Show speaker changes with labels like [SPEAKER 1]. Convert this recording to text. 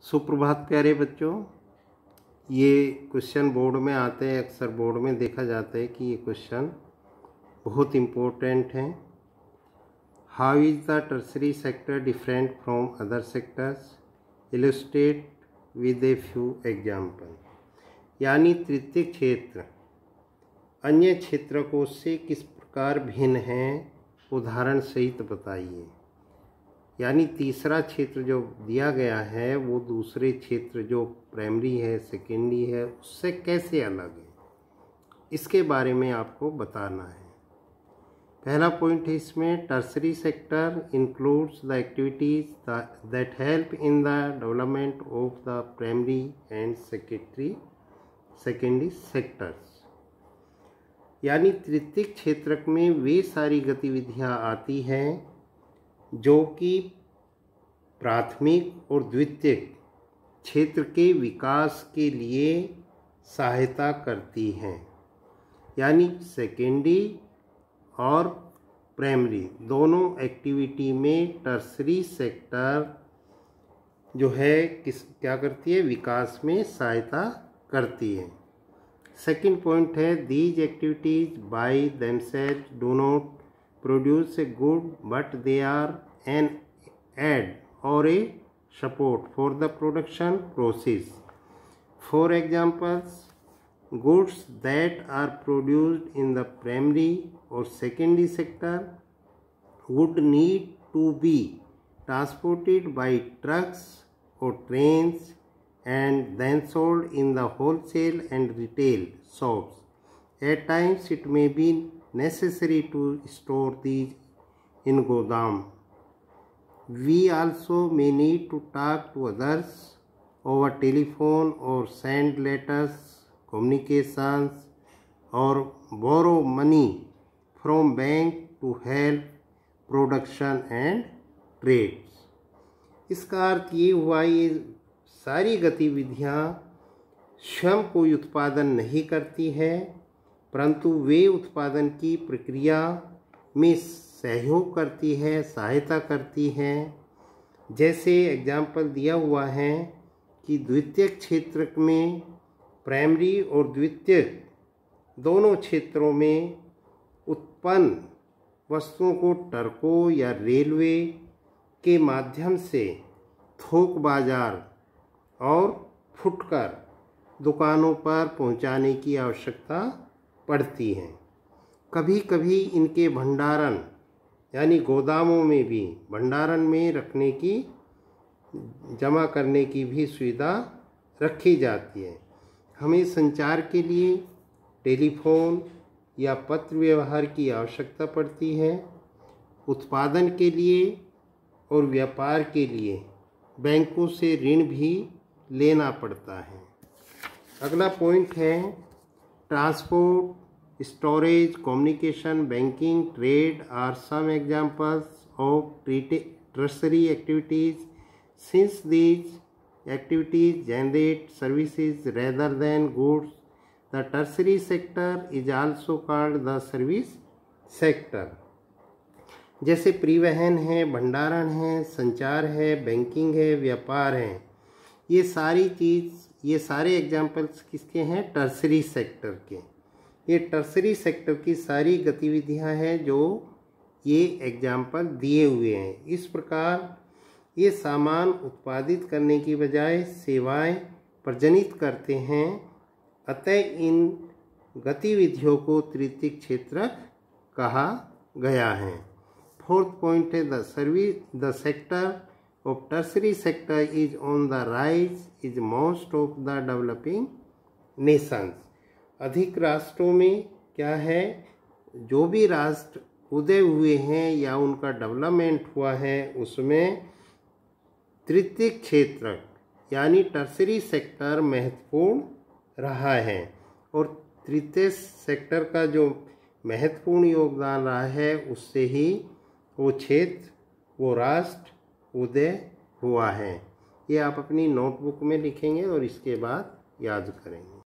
[SPEAKER 1] सुप्रभात प्यारे बच्चों। ये क्वेश्चन बोर्ड में आते हैं, अक्सर बोर्ड में देखा जाता है कि ये क्वेश्चन बहुत इम्पोर्टेंट हैं। How is the tertiary sector different from other sectors, illustrate with a few example. यानी तृतीय क्षेत्र अन्य क्षेत्रकों से किस प्रकार भिन्न हैं, उदाहरण सहित बताइए। यानी तीसरा क्षेत्र जो दिया गया है वो दूसरे क्षेत्र जो प्राइमरी है, सेकेंडरी है, उससे कैसे अलग है, इसके बारे में आपको बताना है। पहला पॉइंट है इसमें, tertiary sector includes the activities that help in the development of the primary and secondary sectors. यानी तृतीय क्षेत्र में वे सारी गतिविधियां आती हैं जो कि प्राथमिक और द्वितीयक क्षेत्र के विकास के लिए सहायता करती हैं। यानी सेकेंडरी और प्राइमरी दोनों एक्टिविटी में टर्सरी सेक्टर जो है क्या करती है, विकास में सहायता करती है। सेकंड पॉइंट है, these activities by themselves do not produce a good but they are an aid or a support for the production process. For examples, goods that are produced in the primary or secondary sector would need to be transported by trucks or trains and then sold in the wholesale and retail shops. At times it may be necessary to store these in Godam. We also may need to talk to others over telephone or send letters, communications, or borrow money from bank to help production and trades. इसका अर्थ ये हुआ, ये सारी गतिविधियाँ स्वयं कोई उत्पादन नहीं करती है, परंतु वे उत्पादन की प्रक्रिया में सहयोग करती है, सहायता करती हैं। जैसे एग्जाम्पल दिया हुआ है कि द्वितीयक क्षेत्र में प्राइमरी और द्वितीयक दोनों क्षेत्रों में उत्पन्न वस्तुओं को ट्रकों या रेलवे के माध्यम से थोक बाजार और फुटकर दुकानों पर पहुंचाने की आवश्यकता पड़ती हैं। कभी कभी इनके भंडारण यानी गोदामों में भी भंडारण में रखने की, जमा करने की भी सुविधा रखी जाती है। हमें संचार के लिए टेलीफोन या पत्र व्यवहार की आवश्यकता पड़ती है। उत्पादन के लिए और व्यापार के लिए बैंकों से ऋण भी लेना पड़ता है। अगला पॉइंट है, transport, storage, communication, banking, trade are some examples of tertiary activities. Since these activities generate services rather than goods, the tertiary sector is also called the service sector. जैसे परिवहन है, भंडारण है, संचार है, बैंकिंग है, व्यापार है, ये सारे एग्जाम्पल्स किसके हैं, टर्सरी सेक्टर के। ये टर्सरी सेक्टर की सारी गतिविधियां हैं जो ये एग्जाम्पल दिए हुए हैं। इस प्रकार ये सामान उत्पादित करने की बजाय सेवाएं प्रजनित करते हैं, अतः इन गतिविधियों को तृतीय क्षेत्र कहा गया है। फोर्थ पॉइंट है, the sector of tertiary sector is on the rise is most of the developing nations. अधिक राष्ट्रों में क्या है, जो भी राष्ट्र उदय हुए हैं या उनका डेवलपमेंट हुआ है, उसमें तृतीय क्षेत्र यानी टर्सरी सेक्टर महत्वपूर्ण रहा है। और तृतीय सेक्टर का जो महत्वपूर्ण योगदान रहा है, उससे ही वो क्षेत्र, वो राष्ट्र उदय हुआ है। ये आप अपनी नोटबुक में लिखेंगे और इसके बाद याद करेंगे।